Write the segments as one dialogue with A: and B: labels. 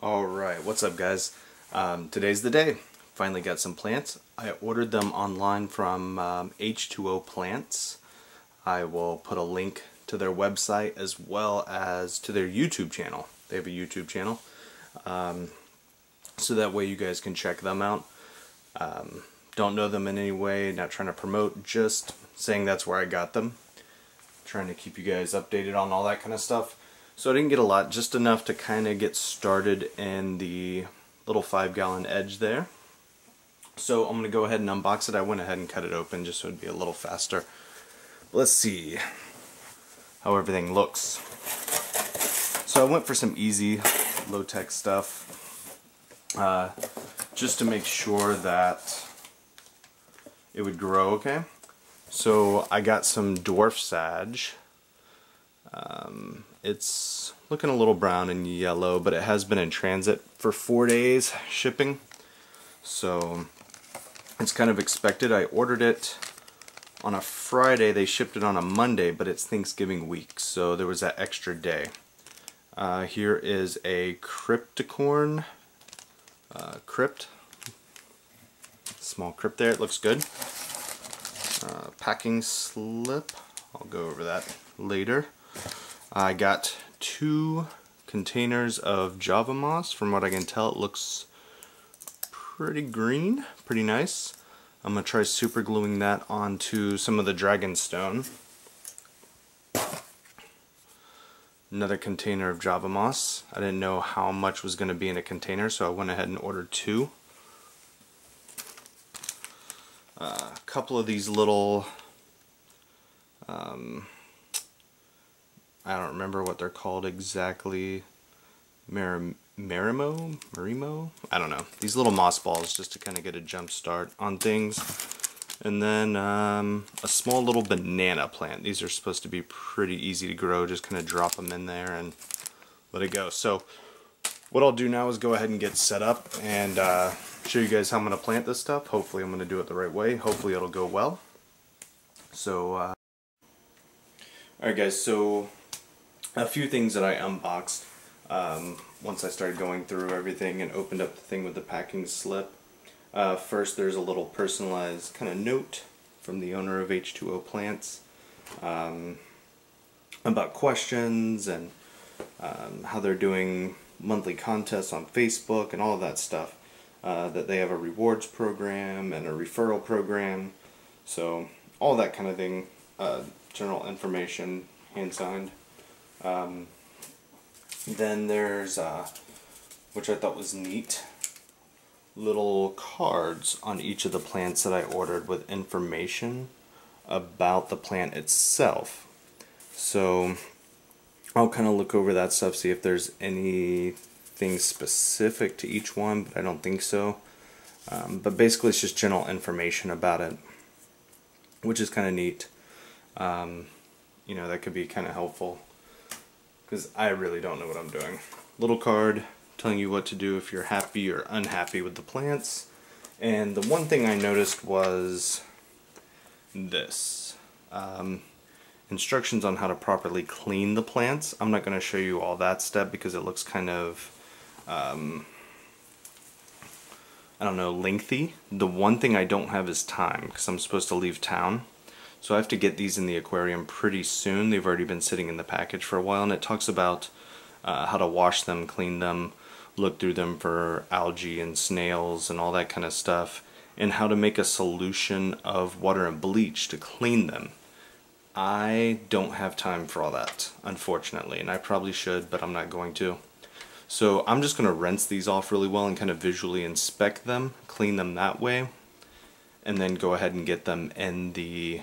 A: Alright, what's up guys? Today's the day. Finally got some plants. I ordered them online from H2O Plants. I will put a link to their website as well as to their YouTube channel. They have a YouTube channel. So that way you guys can check them out. Don't know them in any way, not trying to promote, just saying that's where I got them. Trying to keep you guys updated on all that kind of stuff. So I didn't get a lot, just enough to kind of get started in the little 5-gallon edge there. So I'm going to go ahead and unbox it. I went ahead and cut it open just so it would be a little faster. Let's see how everything looks. So I went for some easy, low-tech stuff, just to make sure that it would grow okay. So I got some Dwarf Sage. It's looking a little brown and yellow, but it has been in transit for 4 days shipping, so it's kind of expected. I ordered it on a Friday, they shipped it on a Monday, but it's Thanksgiving week, so there was that extra day. Here is a Crypticorn, Crypt, small crypt there, it looks good. Packing slip, I'll go over that later. I got 2 containers of Java moss. From what I can tell, it looks pretty green, pretty nice. I'm going to try super gluing that onto some of the dragonstone. Another container of Java moss. I didn't know how much was going to be in a container, so I went ahead and ordered 2. A couple of these little I don't remember what they're called exactly. Marimo? I don't know. These little moss balls just to kind of get a jump start on things. And then a small little banana plant. These are supposed to be pretty easy to grow. Just kind of drop them in there and let it go. So what I'll do now is go ahead and get set up and show you guys how I'm going to plant this stuff. Hopefully I'm going to do it the right way. Hopefully it'll go well. So alright guys, so a few things that I unboxed once I started going through everything and opened up the thing with the packing slip. First, there's a little personalized kind of note from the owner of H2O Plants about questions and how they're doing monthly contests on Facebook and all of that stuff. That they have a rewards program and a referral program, so all that kind of thing. General information, hand signed. Then there's, which I thought was neat, little cards on each of the plants that I ordered with information about the plant itself. So I'll kind of look over that stuff, see if there's anything specific to each one, but I don't think so. But basically it's just general information about it, which is kind of neat. You know, that could be kind of helpful, because I really don't know what I'm doing. Little card telling you what to do if you're happy or unhappy with the plants. And the one thing I noticed was this. Instructions on how to properly clean the plants. I'm not going to show you all that step because it looks kind of, I don't know, lengthy. The one thing I don't have is time, because I'm supposed to leave town. So I have to get these in the aquarium pretty soon. They've already been sitting in the package for a while, and it talks about how to wash them, clean them, look through them for algae and snails and all that kind of stuff, and how to make a solution of water and bleach to clean them. I don't have time for all that, unfortunately, and I probably should, but I'm not going to. So I'm just going to rinse these off really well and kind of visually inspect them, clean them that way, and then go ahead and get them in the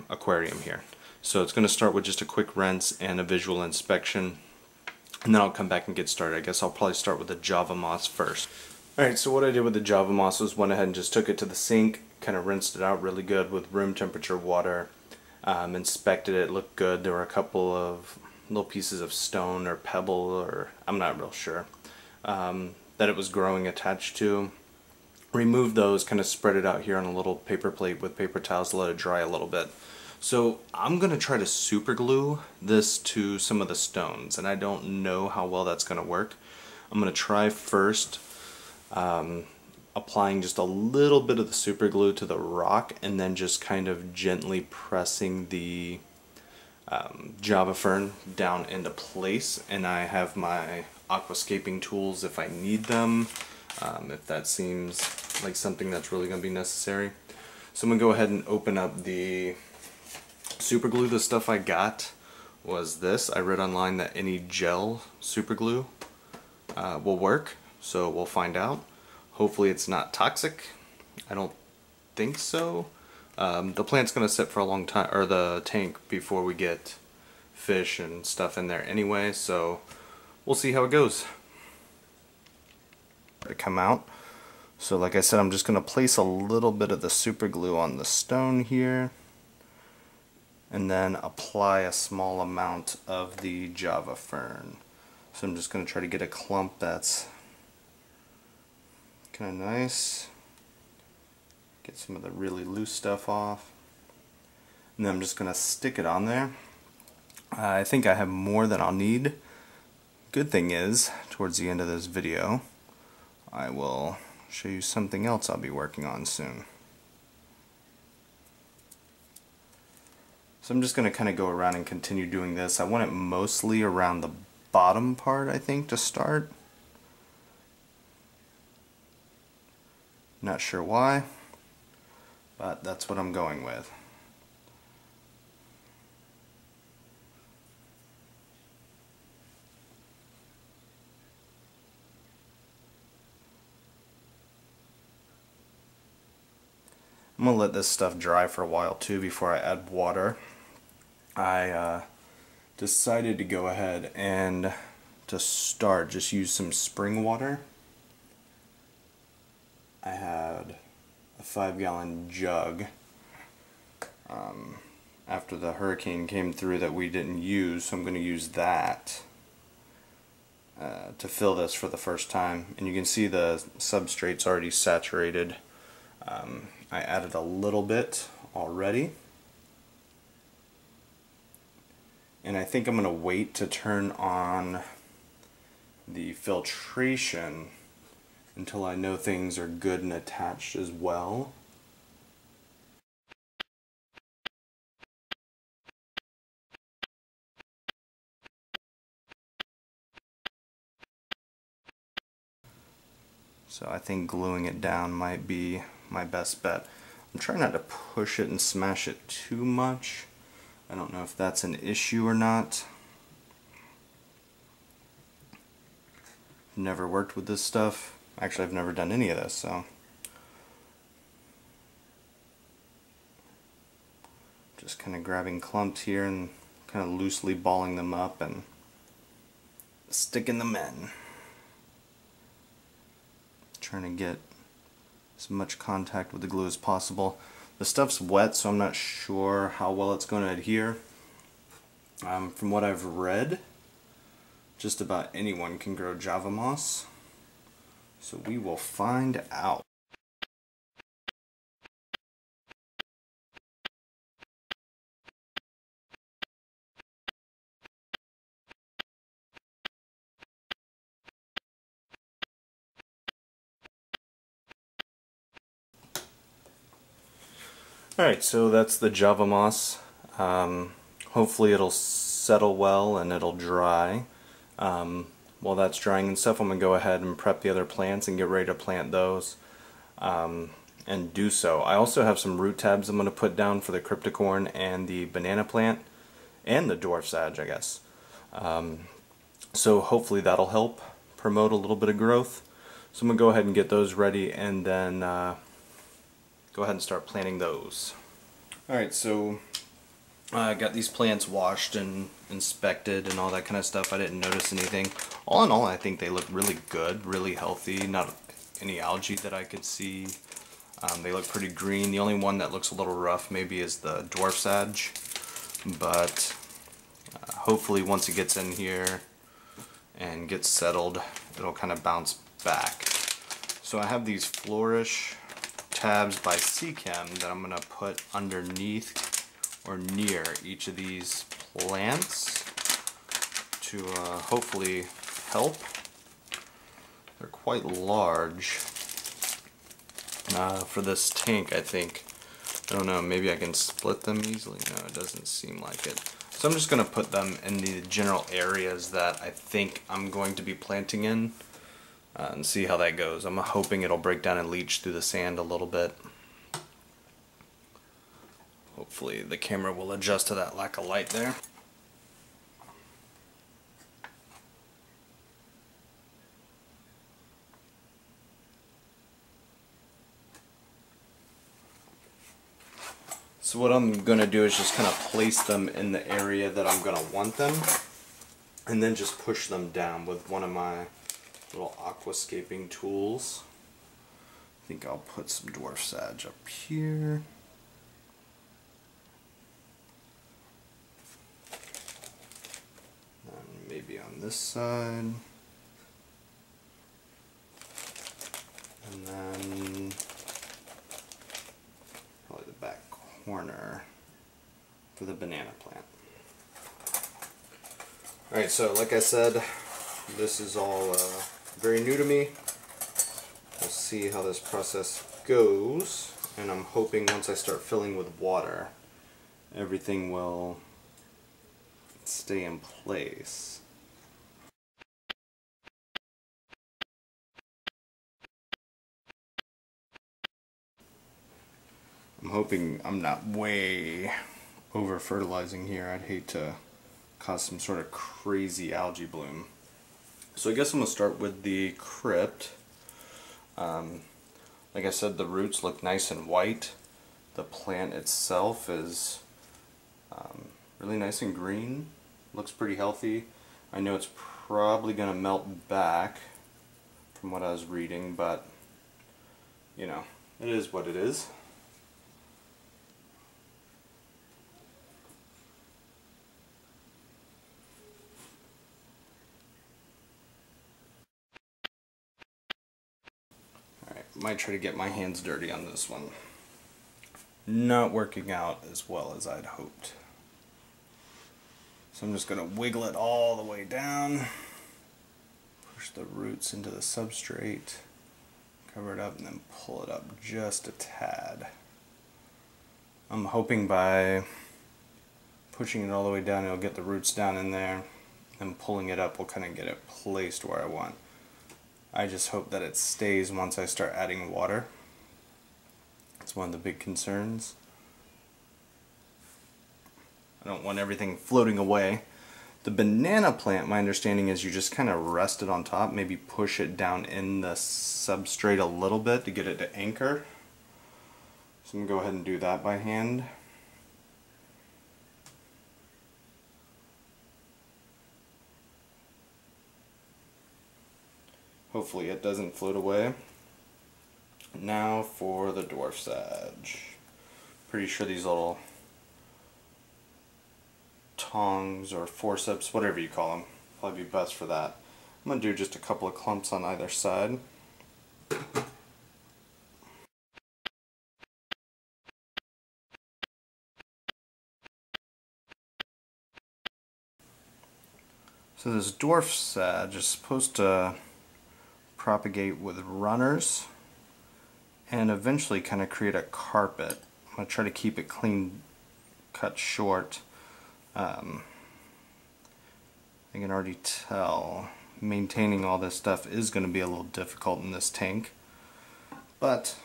A: aquarium here. So it's going to start with just a quick rinse and a visual inspection, and then I'll come back and get started. I guess I'll probably start with the Java moss first. Alright, so what I did with the Java moss was went ahead and just took it to the sink, kind of rinsed it out really good with room temperature water, inspected it, looked good. There were a couple of little pieces of stone or pebble, or I'm not real sure, that it was growing attached to. Remove those, kind of spread it out here on a little paper plate with paper towels to let it dry a little bit. So I'm going to try to super glue this to some of the stones, and I don't know how well that's going to work. I'm going to try first applying just a little bit of the super glue to the rock, and then just kind of gently pressing the Java fern down into place. And I have my aquascaping tools if I need them, if that seems like something that's really going to be necessary. So I'm going to go ahead and open up the super glue. The stuff I got was this. I read online that any gel super glue will work, so we'll find out. Hopefully it's not toxic. I don't think so. The plant's going to sit for a long time, or the tank, before we get fish and stuff in there anyway, so we'll see how it goes. To come out. So like I said, I'm just going to place a little bit of the super glue on the stone here, and then apply a small amount of the Java fern. So I'm just going to try to get a clump that's kind of nice. Get some of the really loose stuff off. And then I'm just going to stick it on there. I think I have more than I'll need. Good thing is, towards the end of this video, I will show you something else I'll be working on soon. So I'm just going to kind of go around and continue doing this. I want it mostly around the bottom part, I think, to start. Not sure why, but that's what I'm going with. I'm going to let this stuff dry for a while too before I add water. I decided to go ahead and to start just use some spring water. I had a 5-gallon jug after the hurricane came through that we didn't use, so I'm going to use that to fill this for the first time. And you can see the substrate's already saturated. I added a little bit already, and I think I'm going to wait to turn on the filtration until I know things are good and attached as well. So I think gluing it down might be my best bet. I'm trying not to push it and smash it too much. I don't know if that's an issue or not. Never worked with this stuff. Actually, I've never done any of this, so. Just kind of grabbing clumps here and kind of loosely balling them up and sticking them in. Trying to get as much contact with the glue as possible. The stuff's wet, so I'm not sure how well it's going to adhere. From what I've read, just about anyone can grow Java moss. So we will find out. Alright, so that's the Java moss. Hopefully it'll settle well and it'll dry. While that's drying and stuff, I'm going to go ahead and prep the other plants and get ready to plant those and do so. I also have some root tabs I'm going to put down for the crypticorn and the banana plant and the Dwarfs Edge, I guess. So hopefully that'll help promote a little bit of growth. So I'm going to go ahead and get those ready and then go ahead and start planting those. Alright, so I got these plants washed and inspected and all that kind of stuff. I didn't notice anything. All in all, I think they look really good, really healthy, not any algae that I could see. They look pretty green. The only one that looks a little rough maybe is the Dwarfs Edge, but hopefully once it gets in here and gets settled, it'll kind of bounce back. So I have these Flourish Tabs by Seachem that I'm going to put underneath or near each of these plants to hopefully help. They're quite large for this tank, I think. I don't know, maybe I can split them easily? No, it doesn't seem like it. So I'm just going to put them in the general areas that I think I'm going to be planting in and see how that goes. I'm hoping it'll break down and leach through the sand a little bit. Hopefully the camera will adjust to that lack of light there. So what I'm going to do is just kind of place them in the area that I'm going to want them, and then just push them down with one of my little aquascaping tools. I think I'll put some Dwarf Sag up here. And maybe on this side. And then probably the back corner for the banana plant. Alright, so like I said, this is all very new to me. We'll see how this process goes, and I'm hoping once I start filling with water, everything will stay in place. I'm hoping I'm not way over fertilizing here. I'd hate to cause some sort of crazy algae bloom. So I guess I'm going to start with the Crypt. Like I said, the roots look nice and white. The plant itself is really nice and green. Looks pretty healthy. I know it's probably going to melt back from what I was reading, but you know, it is what it is. Might try to get my hands dirty on this one. Not working out as well as I'd hoped. So I'm just going to wiggle it all the way down, push the roots into the substrate, cover it up, and then pull it up just a tad. I'm hoping by pushing it all the way down it'll get the roots down in there, and pulling it up will kind of get it placed where I want. I just hope that it stays once I start adding water. It's one of the big concerns. I don't want everything floating away. The banana plant, my understanding is you just kind of rest it on top, maybe push it down in the substrate a little bit to get it to anchor. So I'm going to go ahead and do that by hand. Hopefully it doesn't float away. Now for the Dwarf Edge. Pretty sure these little tongs or forceps, whatever you call them, probably be best for that. I'm going to do just a couple of clumps on either side. So this Dwarf Edge is supposed to propagate with runners and eventually kind of create a carpet. I'm going to try to keep it clean, cut short. I can already tell maintaining all this stuff is going to be a little difficult in this tank, but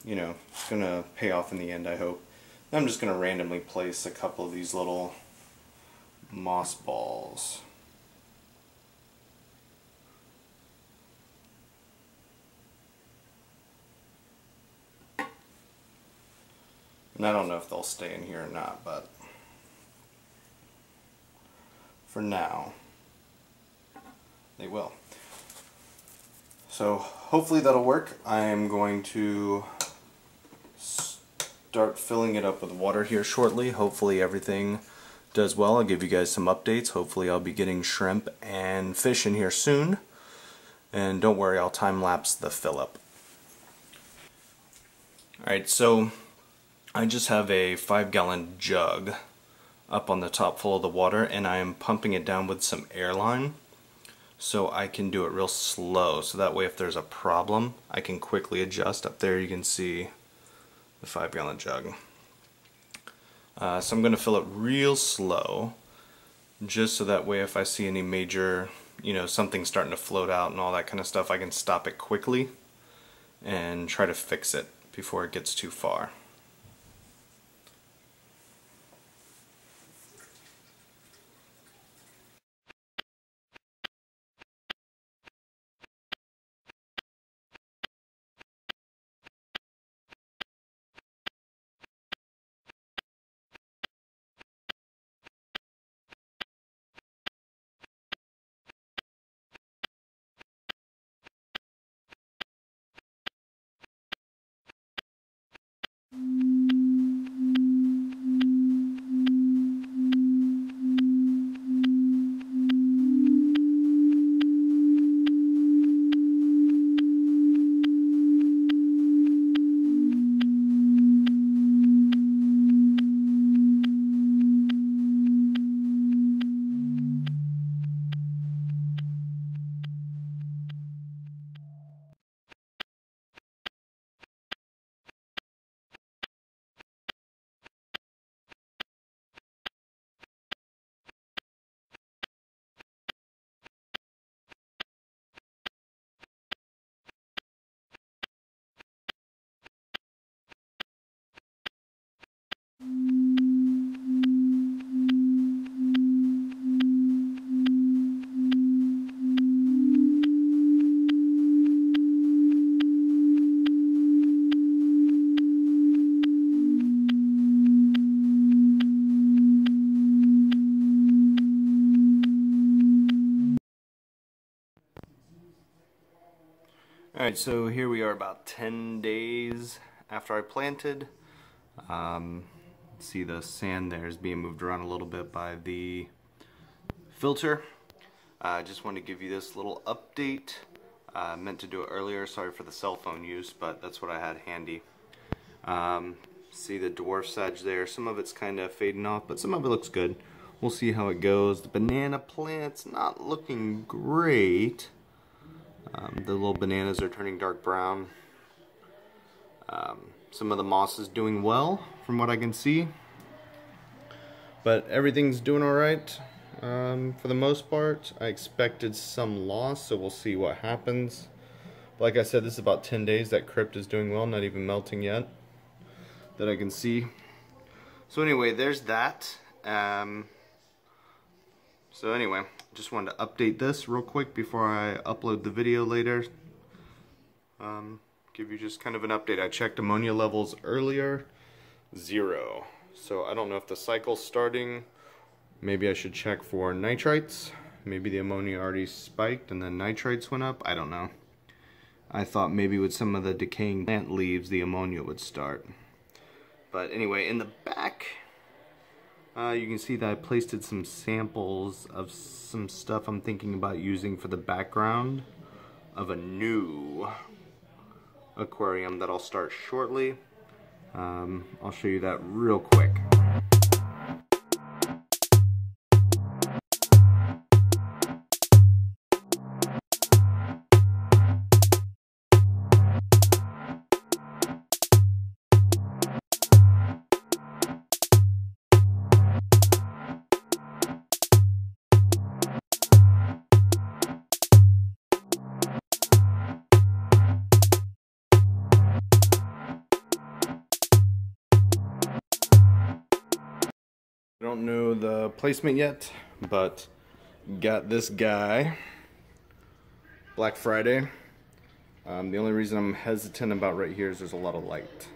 A: you know, it's going to pay off in the end, I hope. I'm just going to randomly place a couple of these little moss balls. And I don't know if they'll stay in here or not, but for now, they will. So hopefully that'll work. I am going to start filling it up with water here shortly. Hopefully everything does well. I'll give you guys some updates. Hopefully I'll be getting shrimp and fish in here soon. And don't worry, I'll time lapse the fill up. Alright, so I just have a 5-gallon jug up on the top full of the water, and I am pumping it down with some airline so I can do it real slow, so that way if there's a problem I can quickly adjust. Up there you can see the 5-gallon jug. So I'm going to fill it real slow, just so that way if I see any major, something starting to float out and all that kind of stuff, I can stop it quickly and try to fix it before it gets too far. Alright, so here we are about 10 days after I planted. See the sand there is being moved around a little bit by the filter. I just wanted to give you this little update. I meant to do it earlier, sorry for the cell phone use, but that's what I had handy. See the Dwarf Edge there, some of it's kind of fading off, but some of it looks good. We'll see how it goes. The banana plant's not looking great. The little bananas are turning dark brown. Some of the moss is doing well from what I can see, but everything's doing alright for the most part. I expected some loss, so we'll see what happens. Like I said, this is about 10 days that Crypt is doing well, not even melting yet that I can see. So anyway, there's that. So anyway, just wanted to update this real quick before I upload the video later. Give you just kind of an update. I checked ammonia levels earlier, 0. So I don't know if the cycle's starting. Maybe I should check for nitrites. Maybe the ammonia already spiked and then nitrites went up. I don't know. I thought maybe with some of the decaying plant leaves the ammonia would start. But anyway, in the back, you can see that I pasted some samples of some stuff I'm thinking about using for the background of a new aquarium that I'll start shortly. I'll show you that real quick. I don't know the placement yet, but got this guy Black Friday. The only reason I'm hesitant about right here is there's a lot of light.